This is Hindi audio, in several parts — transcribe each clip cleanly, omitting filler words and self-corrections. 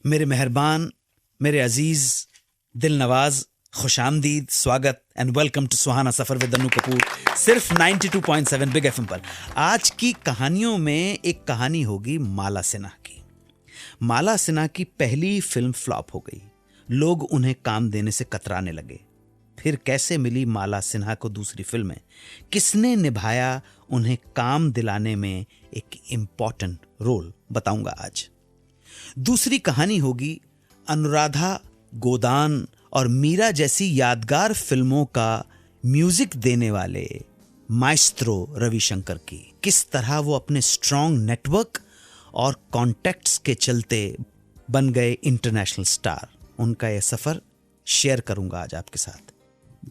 मेरे मेहरबान, मेरे अजीज, दिल नवाज, खुशामदीद, स्वागत and welcome to Suhana Safar with Annu Kapoor, सिर्फ 92.7 बिग एफएम पर। आज की कहानियों में एक कहानी होगी माला सिन्हा की। माला सिन्हा की पहली फिल्म फ्लॉप हो गई, लोग उन्हें काम देने से कतराने लगे। फिर कैसे मिली माला सिन्हा को दूसरी फिल्में, किसने निभाया उन्हें काम दिलाने में एक इम्पॉर्टेंट रोल, बताऊंगा आज। दूसरी कहानी होगी अनुराधा, गोदान और मीरा जैसी यादगार फिल्मों का म्यूजिक देने वाले माइस्ट्रो रविशंकर की। किस तरह वो अपने स्ट्रॉन्ग नेटवर्क और कॉन्टैक्ट्स के चलते बन गए इंटरनेशनल स्टार। उनका यह सफर शेयर करूंगा आज आपके साथ।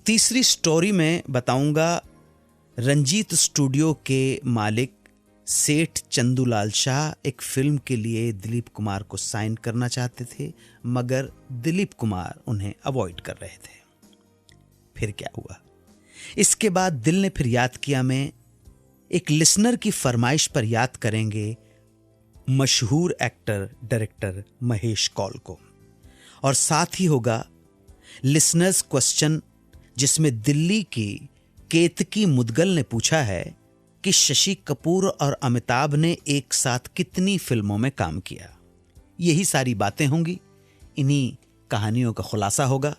तीसरी स्टोरी में बताऊंगा रंजीत स्टूडियो के मालिक सेठ चंदूलाल शाह एक फिल्म के लिए दिलीप कुमार को साइन करना चाहते थे, मगर दिलीप कुमार उन्हें अवॉइड कर रहे थे। फिर क्या हुआ, इसके बाद दिल ने फिर याद किया में एक लिसनर की फरमाइश पर याद करेंगे मशहूर एक्टर डायरेक्टर महेश कौल को, और साथ ही होगा लिसनर्स क्वेश्चन, जिसमें दिल्ली की केतकी मुदगल ने पूछा है कि शशि कपूर और अमिताभ ने एक साथ कितनी फिल्मों में काम किया। यही सारी बातें होंगी, इन्हीं कहानियों का खुलासा होगा।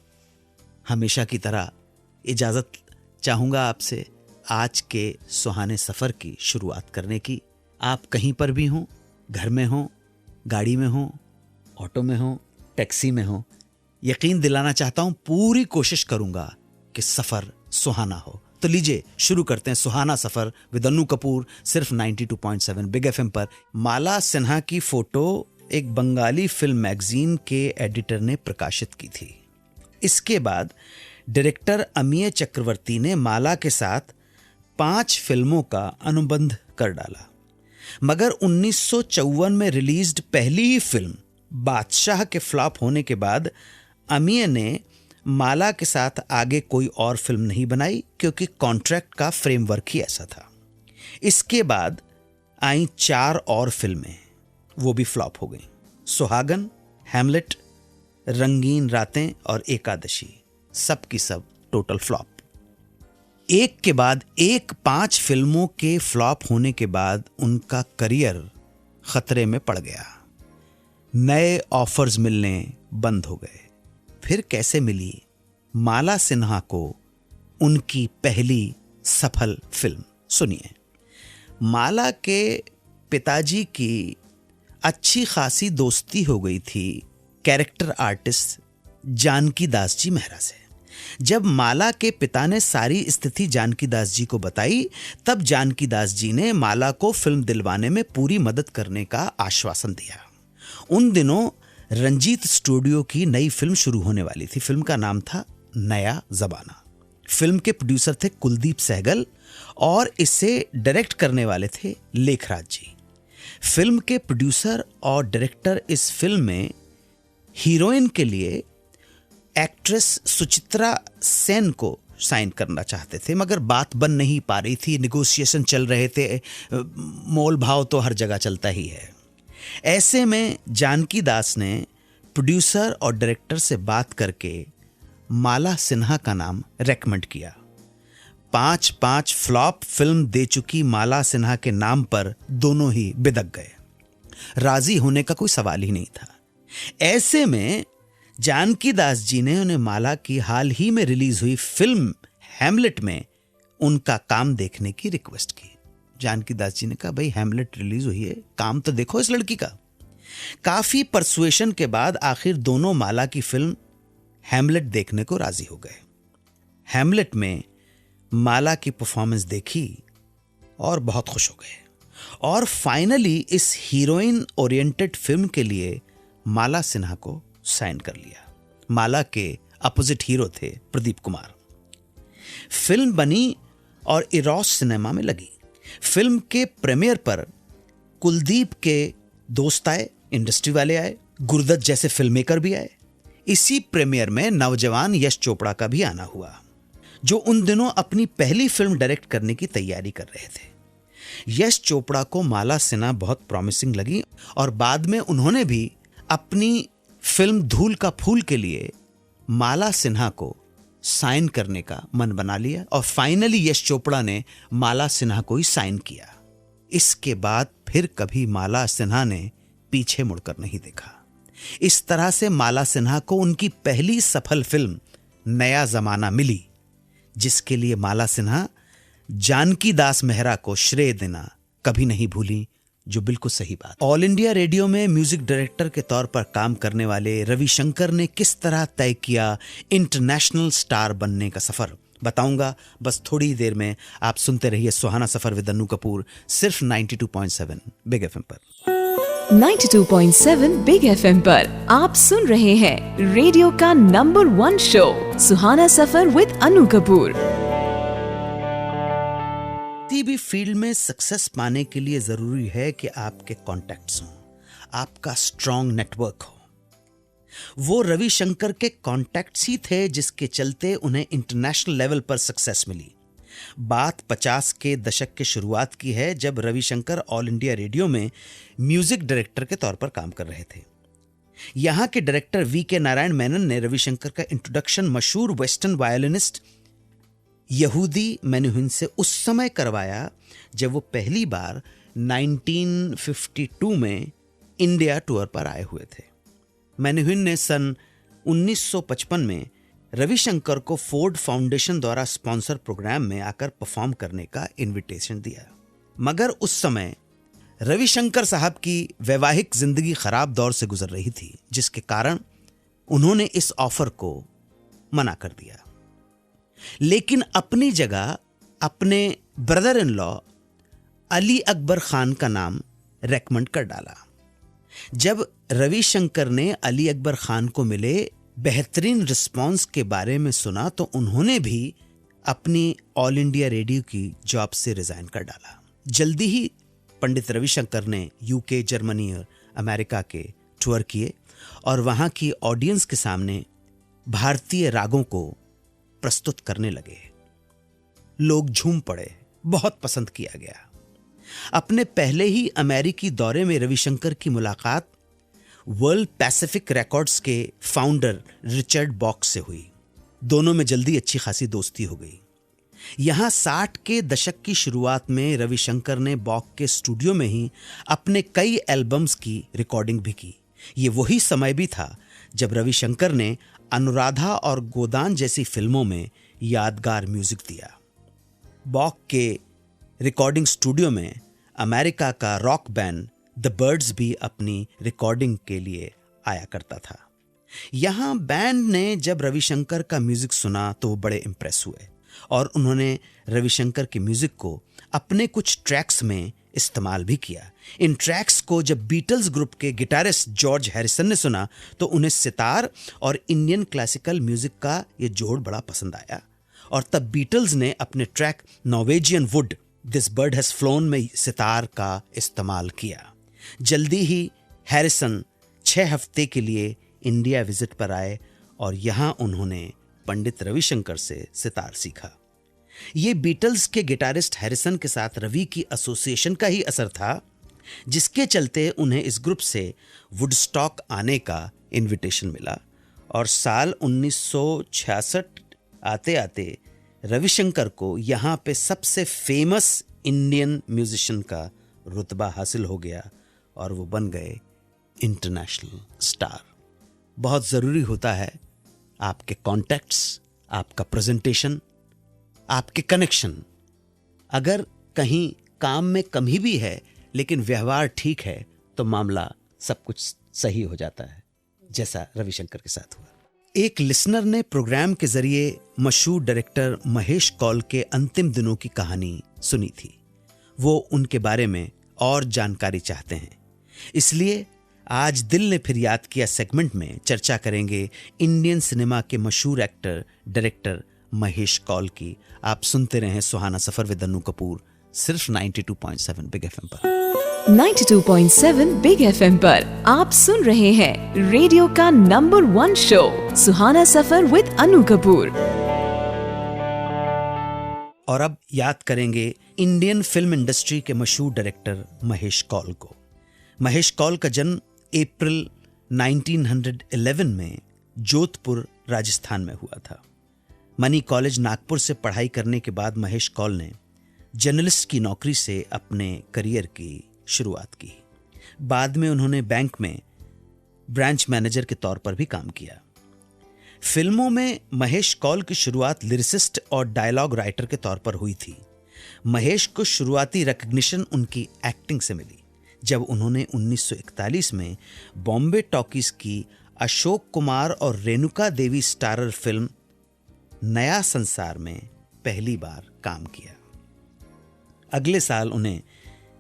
हमेशा की तरह इजाज़त चाहूँगा आपसे आज के सुहाने सफ़र की शुरुआत करने की। आप कहीं पर भी हों, घर में हों, गाड़ी में हों, ऑटो में हों, टैक्सी में हों, यकीन दिलाना चाहता हूँ, पूरी कोशिश करूँगा कि सफ़र सुहाना हो। तो लीजिए शुरू करते हैं सुहाना सफर विद अन्नू कपूर, सिर्फ 92.7 बिग एफएम पर। माला सिन्हा की फोटो एक बंगाली फिल्म मैगजीन के एडिटर ने प्रकाशित की थी। इसके बाद डायरेक्टर अमीय चक्रवर्ती ने माला के साथ 5 फिल्मों का अनुबंध कर डाला, मगर 1954 में रिलीज्ड पहली ही फिल्म बादशाह के फ्लॉप होने के बाद अमीय ने माला के साथ आगे कोई और फिल्म नहीं बनाई, क्योंकि कॉन्ट्रैक्ट का फ्रेमवर्क ही ऐसा था। इसके बाद आई 4 और फिल्में, वो भी फ्लॉप हो गईं। सुहागन, हैमलेट, रंगीन रातें और एकादशी, सब की सब टोटल फ्लॉप। एक के बाद एक 5 फिल्मों के फ्लॉप होने के बाद उनका करियर खतरे में पड़ गया। नए ऑफर्स मिलने बंद हो गए। फिर कैसे मिली माला सिन्हा को उनकी पहली सफल फिल्म, सुनिए। माला के पिताजी की अच्छी खासी दोस्ती हो गई थी कैरेक्टर आर्टिस्ट जानकी दास जी मेहरा से। जब माला के पिता ने सारी स्थिति जानकी दास जी को बताई, तब जानकी दास जी ने माला को फिल्म दिलवाने में पूरी मदद करने का आश्वासन दिया। उन दिनों रंजीत स्टूडियो की नई फिल्म शुरू होने वाली थी। फिल्म का नाम था नया जमाना। फिल्म के प्रोड्यूसर थे कुलदीप सहगल और इसे डायरेक्ट करने वाले थे लेखराज जी। फिल्म के प्रोड्यूसर और डायरेक्टर इस फिल्म में हीरोइन के लिए एक्ट्रेस सुचित्रा सेन को साइन करना चाहते थे, मगर बात बन नहीं पा रही थी, निगोशिएशन चल रहे थे। मोल भाव तो हर जगह चलता ही है। ऐसे में जानकी दास ने प्रोड्यूसर और डायरेक्टर से बात करके माला सिन्हा का नाम रेकमेंड किया। 5 फ्लॉप फिल्म दे चुकी माला सिन्हा के नाम पर दोनों ही बिदक गए। राजी होने का कोई सवाल ही नहीं था। ऐसे में जानकी दास जी ने उन्हें माला की हाल ही में रिलीज हुई फिल्म हैमलेट में उनका काम देखने की रिक्वेस्ट की। जानकी दास जी ने कहा, भाई हैमलेट रिलीज हुई है, काम तो देखो इस लड़की का। काफी परसुएशन के बाद आखिर दोनों माला की फिल्म हैमलेट देखने को राजी हो गए। हैमलेट में माला की परफॉर्मेंस देखी और बहुत खुश हो गए, और फाइनली इस हीरोइन ओरिएंटेड फिल्म के लिए माला सिन्हा को साइन कर लिया। माला के अपोजिट हीरो थे प्रदीप कुमार। फिल्म बनी और इरोस सिनेमा में लगी। फिल्म के प्रीमियर पर कुलदीप के दोस्त आए, इंडस्ट्री वाले आए, गुरदत्त जैसे फिल्ममेकर भी आए। इसी प्रीमियर में नौजवान यश चोपड़ा का भी आना हुआ, जो उन दिनों अपनी पहली फिल्म डायरेक्ट करने की तैयारी कर रहे थे। यश चोपड़ा को माला सिन्हा बहुत प्रॉमिसिंग लगी और बाद में उन्होंने भी अपनी फिल्म धूल का फूल के लिए माला सिन्हा को साइन करने का मन बना लिया और फाइनली यश चोपड़ा ने माला सिन्हा को ही साइन किया। इसके बाद फिर कभी माला सिन्हा ने पीछे मुड़कर नहीं देखा। इस तरह से माला सिन्हा को उनकी पहली सफल फिल्म नया जमाना मिली, जिसके लिए माला सिन्हा जानकी दास मेहरा को श्रेय देना कभी नहीं भूली, जो बिल्कुल सही बात। ऑल इंडिया रेडियो में म्यूजिक डायरेक्टर के तौर पर काम करने वाले रविशंकर ने किस तरह तय किया इंटरनेशनल स्टार बनने का सफर, बताऊंगा बस थोड़ी देर में। आप सुनते रहिए सुहाना सफर विद अन्नू कपूर, सिर्फ 92.7 बिग एफएम पर। 92.7 बिग एफएम पर आप सुन रहे हैं रेडियो का number 1 show Suhana Safar with Annu Kapoor. किसी भी फील्ड में सक्सेस पाने के लिए जरूरी है कि आपके कॉन्टैक्ट्स हों, आपका स्ट्रॉन्ग नेटवर्क हो। वो रविशंकर के कॉन्टैक्ट्स ही थे जिसके चलते उन्हें इंटरनेशनल लेवल पर सक्सेस मिली। बात 50 के दशक की शुरुआत की है, जब रविशंकर ऑल इंडिया रेडियो में म्यूजिक डायरेक्टर के तौर पर काम कर रहे थे। यहां के डायरेक्टर वी.के. नारायण मेनन ने रविशंकर का इंट्रोडक्शन मशहूर वेस्टर्न वायलिनिस्ट यहूदी मेनुहिन से उस समय करवाया जब वो पहली बार 1952 में इंडिया टूर पर आए हुए थे। मेनुहिन ने सन 1955 में रविशंकर को फोर्ड फाउंडेशन द्वारा स्पॉन्सर प्रोग्राम में आकर परफॉर्म करने का इनविटेशन दिया, मगर उस समय रविशंकर साहब की वैवाहिक जिंदगी खराब दौर से गुजर रही थी, जिसके कारण उन्होंने इस ऑफर को मना कर दिया। लेकिन अपनी जगह अपने brother in law Ali Akbar Khan का नाम रेकमेंड कर डाला। जब रविशंकर ने अली अकबर खान को मिले बेहतरीन रिस्पॉन्स के बारे में सुना तो उन्होंने भी अपनी ऑल इंडिया रेडियो की जॉब से रिजाइन कर डाला। जल्दी ही पंडित रविशंकर ने यूके, जर्मनी और अमेरिका के टूर किए और वहां की ऑडियंस के सामने भारतीय रागों को प्रस्तुत करने लगे। लोग झूम पड़े, बहुत पसंद किया गया। अपने पहले ही अमेरिकी दौरे में रविशंकर की मुलाकात वर्ल्ड पैसिफिक रिकॉर्ड्स के फाउंडर रिचर्ड बॉक्स से हुई। दोनों में जल्दी अच्छी खासी दोस्ती हो गई। यहां 60 के दशक की शुरुआत में रविशंकर ने बॉक के स्टूडियो में ही अपने कई एल्बम्स की रिकॉर्डिंग भी की। ये वही समय भी था जब रविशंकर ने अनुराधा और गोदान जैसी फिल्मों में यादगार म्यूजिक दिया। बॉक के रिकॉर्डिंग स्टूडियो में अमेरिका का रॉक बैंड द बर्ड्स भी अपनी रिकॉर्डिंग के लिए आया करता था। यहां बैंड ने जब रविशंकर का म्यूजिक सुना तो वो बड़े इंप्रेस हुए और उन्होंने रविशंकर के म्यूजिक को अपने कुछ ट्रैक्स में इस्तेमाल भी किया। इन ट्रैक्स को जब बीटल्स ग्रुप के गिटारिस्ट जॉर्ज हैरिसन ने सुना तो उन्हें सितार और इंडियन क्लासिकल म्यूजिक का ये जोड़ बड़ा पसंद आया और तब बीटल्स ने अपने track Norwegian wood this bird has phloem में सितार का इस्तेमाल किया। जल्दी ही हैरिसन 6 हफ्ते के लिए इंडिया विजिट पर आए और यहां उन्होंने पंडित रविशंकर से सितार सीखा। ये बीटल्स के गिटारिस्ट हैरिसन के साथ रवि की एसोसिएशन का ही असर था, जिसके चलते उन्हें इस ग्रुप से वुडस्टॉक आने का इनविटेशन मिला और साल 1966 आते आते रविशंकर को यहाँ पे सबसे फेमस इंडियन म्यूजिशियन का रुतबा हासिल हो गया और वो बन गए इंटरनेशनल स्टार। बहुत ज़रूरी होता है आपके कॉन्टैक्ट्स, आपका प्रेजेंटेशन, आपके कनेक्शन। अगर कहीं काम में कमी भी है लेकिन व्यवहार ठीक है तो मामला सब कुछ सही हो जाता है, जैसा रविशंकर के साथ हुआ। एक लिसनर ने प्रोग्राम के जरिए मशहूर डायरेक्टर महेश कौल के अंतिम दिनों की कहानी सुनी थी। वो उनके बारे में और जानकारी चाहते हैं, इसलिए आज दिल ने फिर याद किया सेगमेंट में चर्चा करेंगे इंडियन सिनेमा के मशहूर एक्टर डायरेक्टर महेश कौल की। आप सुनते रहें सुहाना सफर विद अन्नू कपूर, सिर्फ 92.7 बिग एफएम पर। 92.7 बिग एफएम पर आप सुन रहे हैं रेडियो का number 1 show Suhana Safar with Annu Kapoor. और अब याद करेंगे इंडियन फिल्म इंडस्ट्री के मशहूर डायरेक्टर महेश कौल को। महेश कौल का जन्म अप्रैल 1911 में जोधपुर राजस्थान में हुआ था। मनी कॉलेज नागपुर से पढ़ाई करने के बाद महेश कौल ने जर्नलिस्ट की नौकरी से अपने करियर की शुरुआत की। बाद में उन्होंने बैंक में ब्रांच मैनेजर के तौर पर भी काम किया। फिल्मों में महेश कौल की शुरुआत लिरिसिस्ट और डायलॉग राइटर के तौर पर हुई थी। महेश को शुरुआती रिकग्निशन उनकी एक्टिंग से मिली जब उन्होंने 1941 में बॉम्बे टॉकीज की अशोक कुमार और रेणुका देवी स्टारर फिल्म नया संसार में पहली बार काम किया। अगले साल उन्हें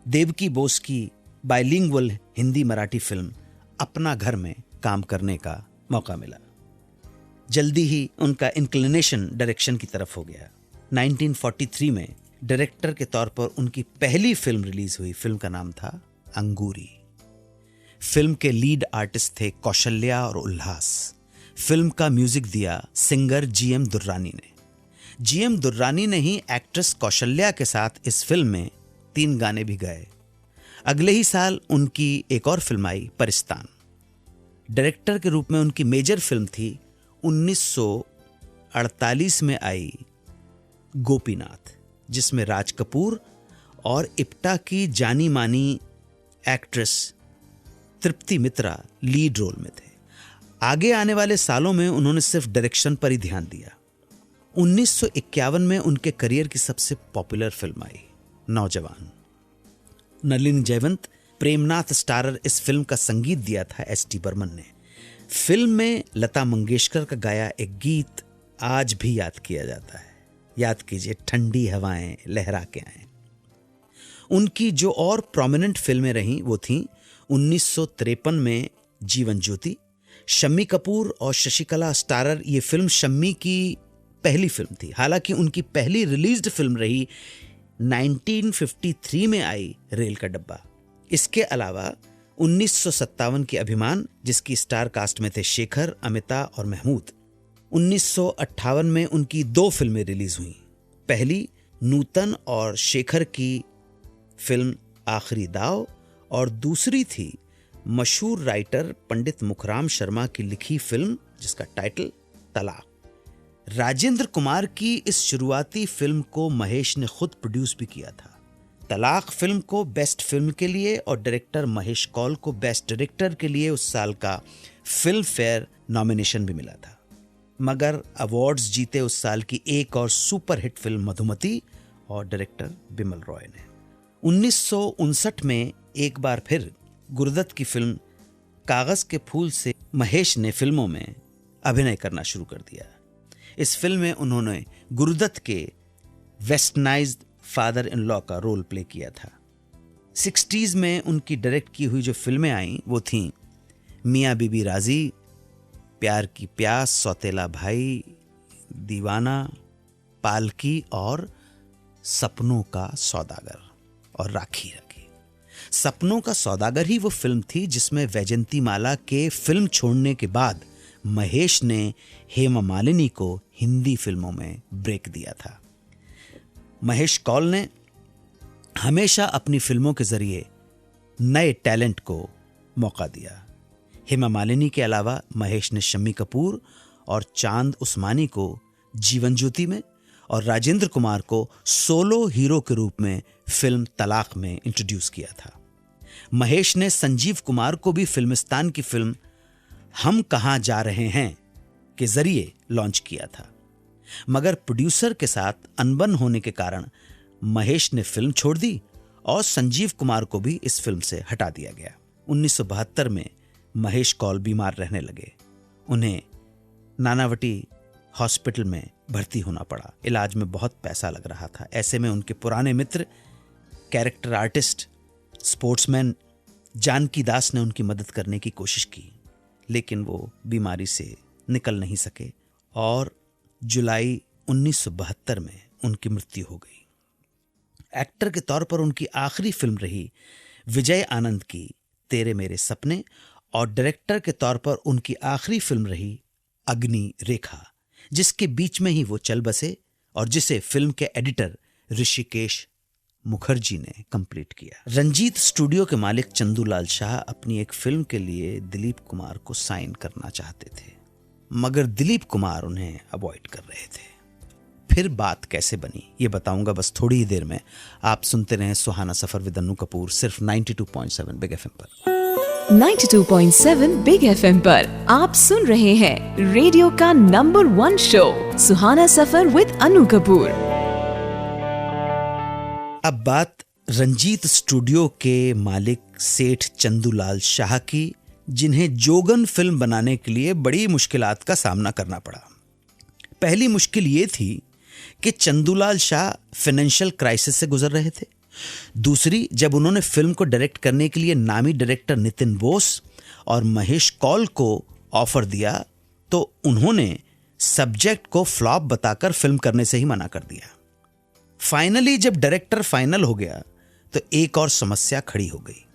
देवकी बोस की बाइलिंगुअल हिंदी मराठी फिल्म अपना घर में काम करने का मौका मिला। जल्दी ही उनका इंक्लिनेशन डायरेक्शन की तरफ हो गया। 1943 में डायरेक्टर के तौर पर उनकी पहली फिल्म रिलीज हुई। फिल्म का नाम था अंगूरी। फिल्म के लीड आर्टिस्ट थे कौशल्या और उल्लास। फिल्म का म्यूजिक दिया सिंगर जीएम दुर्रानी ने। जीएम दुर्रानी ने ही एक्ट्रेस कौशल्या के साथ इस फिल्म में 3 गाने भी गाए। अगले ही साल उनकी एक और फिल्म आई परिस्तान। डायरेक्टर के रूप में उनकी मेजर फिल्म थी 1948 में आई गोपीनाथ, जिसमें राज कपूर और इप्टा की जानी मानी एक्ट्रेस तृप्ति मित्रा लीड रोल में थे। आगे आने वाले सालों में उन्होंने सिर्फ डायरेक्शन पर ही ध्यान दिया। 1951 में उनके करियर की सबसे पॉपुलर फिल्म आई नौजवान। नलिनी जयवंत, प्रेमनाथ स्टारर इस फिल्म का संगीत दिया था एस.टी. बर्मन ने। फिल्म में लता मंगेशकर का गाया एक गीत आज भी याद किया जाता है। याद कीजिए, ठंडी हवाएं लहरा के आए। उनकी जो और प्रोमिनेंट फिल्में रहीं वो थीं 1953 में जीवन ज्योति। शम्मी कपूर और शशिकला स्टारर ये फिल्म शम्मी की पहली फिल्म थी। हालांकि उनकी पहली रिलीज्ड फिल्म रही 1953 में आई रेल का डब्बा। इसके अलावा 1957 की अभिमान, जिसकी स्टार कास्ट में थे शेखर, अमिता और महमूद। 1958 में उनकी 2 फिल्में रिलीज हुई। पहली नूतन और शेखर की फिल्म आखिरी दाव और दूसरी थी मशहूर राइटर पंडित मुखराम शर्मा की लिखी फिल्म जिसका टाइटल तलाक। राजेंद्र कुमार की इस शुरुआती फिल्म को महेश ने खुद प्रोड्यूस भी किया था। तलाक फिल्म को बेस्ट फिल्म के लिए और डायरेक्टर महेश कौल को बेस्ट डायरेक्टर के लिए उस साल का फिल्म फेयर नॉमिनेशन भी मिला था। मगर अवार्ड्स जीते उस साल की एक और सुपर हिट फिल्म मधुमती और डायरेक्टर बिमल रॉय ने। 1959 में एक बार फिर गुरुदत्त की फिल्म कागज के फूल से महेश ने फिल्मों में अभिनय करना शुरू कर दिया। इस फिल्म में उन्होंने गुरुदत्त के वेस्टर्नाइज्ड फादर इन लॉ का रोल प्ले किया था। 60s में उनकी डायरेक्ट की हुई जो फिल्में आईं वो थीं मियाँ बीबी राजी, प्यार की प्यास, सौतेला भाई, दीवाना, पालकी और सपनों का सौदागर और राखी रखी। सपनों का सौदागर ही वो फिल्म थी जिसमें वैजंती माला के फिल्म छोड़ने के बाद महेश ने हेमा मालिनी को हिंदी फिल्मों में ब्रेक दिया था। महेश कौल ने हमेशा अपनी फिल्मों के जरिए नए टैलेंट को मौका दिया। हेमा मालिनी के अलावा महेश ने शम्मी कपूर और चांद उस्मानी को जीवन ज्योति में और राजेंद्र कुमार को सोलो हीरो के रूप में फिल्म तलाक में इंट्रोड्यूस किया था। महेश ने संजीव कुमार को भी फिल्मिस्तान की फिल्म हम कहां जा रहे हैं के जरिए लॉन्च किया था। मगर प्रोड्यूसर के साथ अनबन होने के कारण महेश ने फिल्म छोड़ दी और संजीव कुमार को भी इस फिल्म से हटा दिया गया। 1972 में महेश कौल बीमार रहने लगे। उन्हें नानावटी हॉस्पिटल में भर्ती होना पड़ा। इलाज में बहुत पैसा लग रहा था। ऐसे में उनके पुराने मित्र, कैरेक्टर आर्टिस्ट, स्पोर्ट्समैन जानकी दास ने उनकी मदद करने की कोशिश की, लेकिन वो बीमारी से निकल नहीं सके और जुलाई 1972 में उनकी मृत्यु हो गई। एक्टर के तौर पर उनकी आखिरी फिल्म रही विजय आनंद की तेरे मेरे सपने और डायरेक्टर के तौर पर उनकी आखिरी फिल्म रही अग्नि रेखा, जिसके बीच में ही वो चल बसे और जिसे फिल्म के एडिटर ऋषिकेश मुखर्जी ने कंप्लीट किया। रंजीत स्टूडियो के मालिक चंदूलाल शाह अपनी एक फिल्म के लिए दिलीप कुमार को साइन करना चाहते थे, मगर दिलीप कुमार उन्हें अवॉइड कर रहे थे। फिर बात कैसे बनी ये बताऊंगा बस थोड़ी ही देर में। आप सुनते रहें सुहाना सफर विद अन्नू कपूर, सिर्फ 92.7 बिग एफएम पर। 92.7 बिग एफएम पर आप सुन रहे हैं रेडियो का number 1 show Suhana Safar with Anu Kapoor. अब बात रंजीत स्टूडियो के मालिक सेठ चंदूलाल शाह की, जिन्हें जोगन फिल्म बनाने के लिए बड़ी मुश्किलात का सामना करना पड़ा। पहली मुश्किल ये थी कि चंदूलाल शाह फाइनेंशियल क्राइसिस से गुजर रहे थे। दूसरी, जब उन्होंने फिल्म को डायरेक्ट करने के लिए नामी डायरेक्टर नितिन बोस और महेश कौल को ऑफर दिया तो उन्होंने सब्जेक्ट को फ्लॉप बताकर फिल्म करने से ही मना कर दिया। फाइनली जब डायरेक्टर फाइनल हो गया तो एक और समस्या खड़ी हो गई,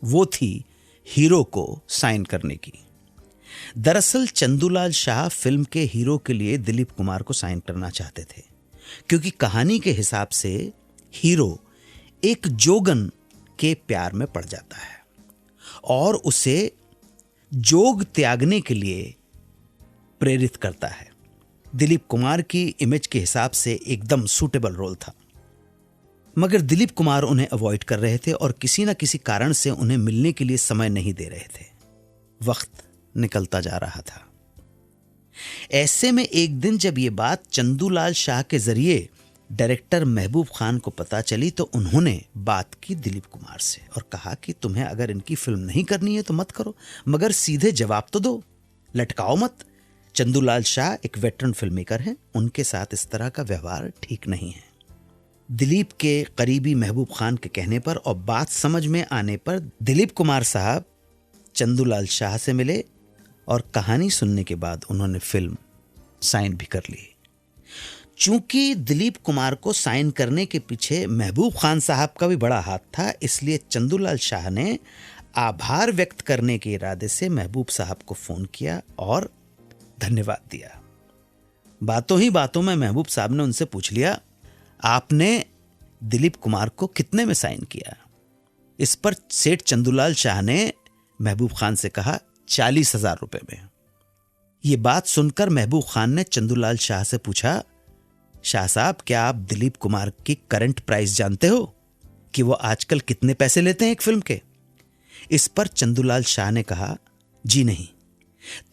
वो थी हीरो को साइन करने की। दरअसल चंदूलाल शाह फिल्म के हीरो के लिए दिलीप कुमार को साइन करना चाहते थे, क्योंकि कहानी के हिसाब से हीरो एक जोगन के प्यार में पड़ जाता है और उसे जोग त्यागने के लिए प्रेरित करता है। दिलीप कुमार की इमेज के हिसाब से एकदम सूटेबल रोल था, मगर दिलीप कुमार उन्हें अवॉइड कर रहे थे और किसी न किसी कारण से उन्हें मिलने के लिए समय नहीं दे रहे थे। वक्त निकलता जा रहा था। ऐसे में एक दिन जब ये बात चंदूलाल शाह के जरिए डायरेक्टर महबूब खान को पता चली तो उन्होंने बात की दिलीप कुमार से और कहा कि तुम्हें अगर इनकी फिल्म नहीं करनी है तो मत करो, मगर सीधे जवाब तो दो, लटकाओ मत। चंदूलाल शाह एक वेटरन फिल्म मेकर हैं, उनके साथ इस तरह का व्यवहार ठीक नहीं है। दिलीप के करीबी महबूब खान के कहने पर और बात समझ में आने पर दिलीप कुमार साहब चंदूलाल शाह से मिले और कहानी सुनने के बाद उन्होंने फिल्म साइन भी कर ली। चूंकि दिलीप कुमार को साइन करने के पीछे महबूब खान साहब का भी बड़ा हाथ था, इसलिए चंदूलाल शाह ने आभार व्यक्त करने के इरादे से महबूब साहब को फोन किया और धन्यवाद दिया। बातों ही बातों में महबूब साहब ने उनसे पूछ लिया, आपने दिलीप कुमार को कितने में साइन किया? इस पर सेठ चंदूलाल शाह ने महबूब खान से कहा 40,000 रुपए में। यह बात सुनकर महबूब खान ने चंदूलाल शाह से पूछा, शाह साहब क्या आप दिलीप कुमार की करंट प्राइस जानते हो कि वो आजकल कितने पैसे लेते हैं एक फिल्म के? इस पर चंदूलाल शाह ने कहा, जी नहीं।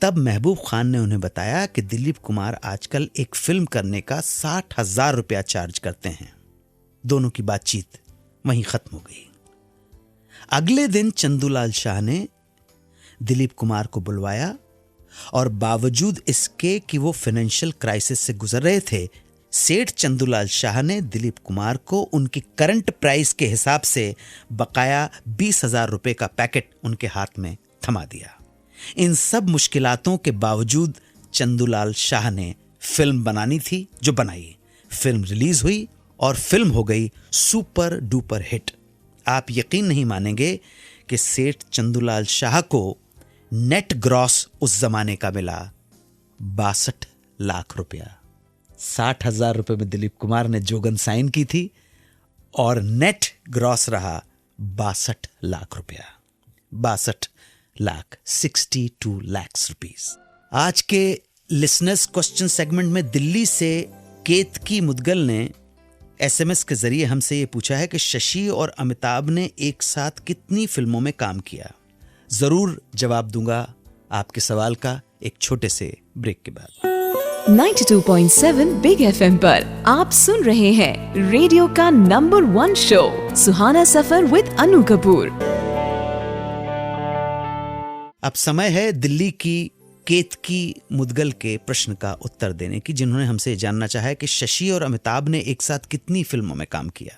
तब महबूब खान ने उन्हें बताया कि दिलीप कुमार आजकल एक फिल्म करने का 60,000 रुपया चार्ज करते हैं। दोनों की बातचीत वहीं खत्म हो गई। अगले दिन चंदूलाल शाह ने दिलीप कुमार को बुलवाया और बावजूद इसके कि वो फाइनेंशियल क्राइसिस से गुजर रहे थे, सेठ चंदूलाल शाह ने दिलीप कुमार को उनकी करंट प्राइस के हिसाब से बकाया 20,000 रुपए का पैकेट उनके हाथ में थमा दिया। इन सब मुश्किलातों के बावजूद चंदूलाल शाह ने फिल्म बनानी थी जो बनाई। फिल्म रिलीज हुई और फिल्म हो गई सुपर डुपर हिट। आप यकीन नहीं मानेंगे कि सेठ चंदूलाल शाह को नेट ग्रॉस उस जमाने का मिला 62 लाख रुपया। 60,000 रुपए में दिलीप कुमार ने जोगन साइन की थी और नेट ग्रॉस रहा 62 लाख रुपया। 62 लाख 62 lakhs रुपीस। आज के लिसनर्स क्वेश्चन सेगमेंट में दिल्ली से केतकी मुदगल ने एसएमएस के जरिए हमसे ये पूछा है कि शशि और अमिताभ ने एक साथ कितनी फिल्मों में काम किया। जरूर जवाब दूंगा आपके सवाल का एक छोटे से ब्रेक के बाद। 92.7 बिग एफएम पर आप सुन रहे हैं रेडियो का number 1 show Suhana Safar with Anu Kapoor. अब समय है दिल्ली की केतकी मुदगल के प्रश्न का उत्तर देने की, जिन्होंने हमसे जानना चाहा है कि शशि और अमिताभ ने एक साथ कितनी फिल्मों में काम किया।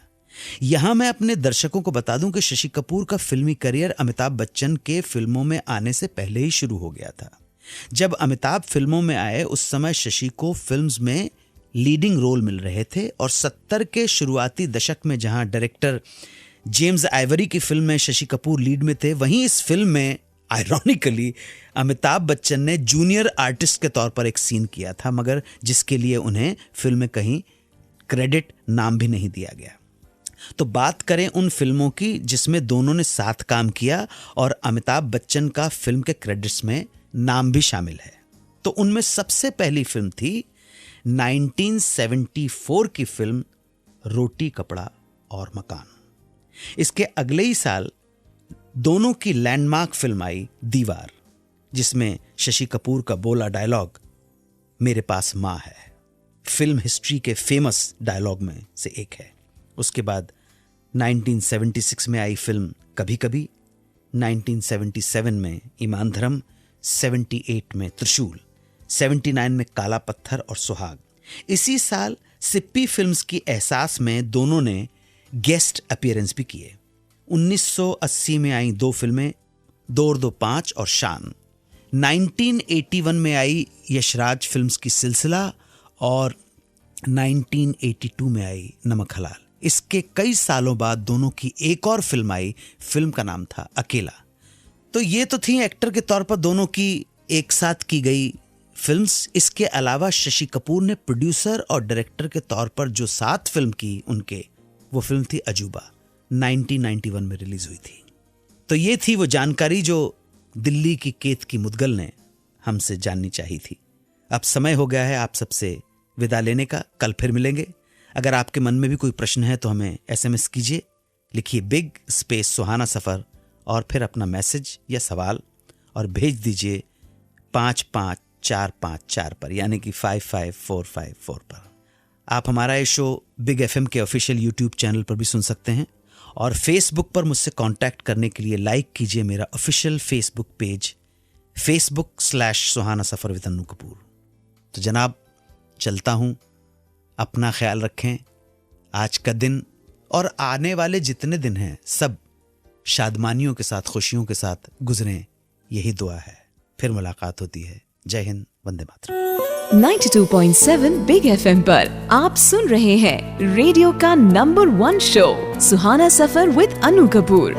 यहां मैं अपने दर्शकों को बता दूं कि शशि कपूर का फिल्मी करियर अमिताभ बच्चन के फिल्मों में आने से पहले ही शुरू हो गया था। जब अमिताभ फिल्मों में आए उस समय शशि को फिल्म्स में लीडिंग रोल मिल रहे थे और 70 के शुरुआती दशक में जहां डायरेक्टर जेम्स आइवरी की फिल्म में शशि कपूर लीड में थे, वहीं इस फिल्म में आयरॉनिकली अमिताभ बच्चन ने जूनियर आर्टिस्ट के तौर पर एक सीन किया था, मगर जिसके लिए उन्हें फिल्म में कहीं क्रेडिट नाम भी नहीं दिया गया। तो बात करें उन फिल्मों की जिसमें दोनों ने साथ काम किया और अमिताभ बच्चन का फिल्म के क्रेडिट्स में नाम भी शामिल है, तो उनमें सबसे पहली फिल्म थी 1974 की फिल्म रोटी कपड़ा और मकान। इसके अगले ही साल दोनों की लैंडमार्क फिल्म आई दीवार, जिसमें शशि कपूर का बोला डायलॉग मेरे पास मां है फिल्म हिस्ट्री के फेमस डायलॉग में से एक है। उसके बाद 1976 में आई फिल्म कभी कभी, 1977 में ईमान धर्म, 78 में त्रिशूल, 79 में काला पत्थर और सुहाग। इसी साल सिप्पी फिल्म्स की एहसास में दोनों ने गेस्ट अपीयरेंस भी किए। 1980 में आई दो फिल्में, दो और दो 5 और शान। 1981 में आई यशराज फिल्म्स की सिलसिला और 1982 में आई नमक हलाल। इसके कई सालों बाद दोनों की एक और फिल्म आई, फिल्म का नाम था अकेला। तो ये तो थी एक्टर के तौर पर दोनों की एक साथ की गई फिल्म्स। इसके अलावा शशि कपूर ने प्रोड्यूसर और डायरेक्टर के तौर पर जो 7 फिल्म की उनके, वो फिल्म थी अजूबा, 1991 में रिलीज हुई थी। तो ये थी वो जानकारी जो दिल्ली की केत की मुदगल ने हमसे जाननी चाहिए थी। अब समय हो गया है आप सबसे विदा लेने का। कल फिर मिलेंगे। अगर आपके मन में भी कोई प्रश्न है तो हमें SMS कीजिए, लिखिए बिग स्पेस सुहाना सफ़र और फिर अपना मैसेज या सवाल और भेज दीजिए 55454 पर, यानी कि 55454 पर। आप हमारा ये शो बिग FM के ऑफिशियल यूट्यूब चैनल पर भी सुन सकते हैं और फेसबुक पर मुझसे कांटेक्ट करने के लिए लाइक कीजिए मेरा ऑफिशियल फेसबुक पेज facebook/सुहाना सफ़र विद अन्नू कपूर। तो जनाब चलता हूं, अपना ख्याल रखें। आज का दिन और आने वाले जितने दिन हैं सब शादमानियों के साथ, खुशियों के साथ गुजरें, यही दुआ है। फिर मुलाकात होती है। जय हिंद, वंदे मातरम। 92.7 बिग FM पर आप सुन रहे हैं रेडियो का number 1 show Suhana Safar with Anu Kapoor.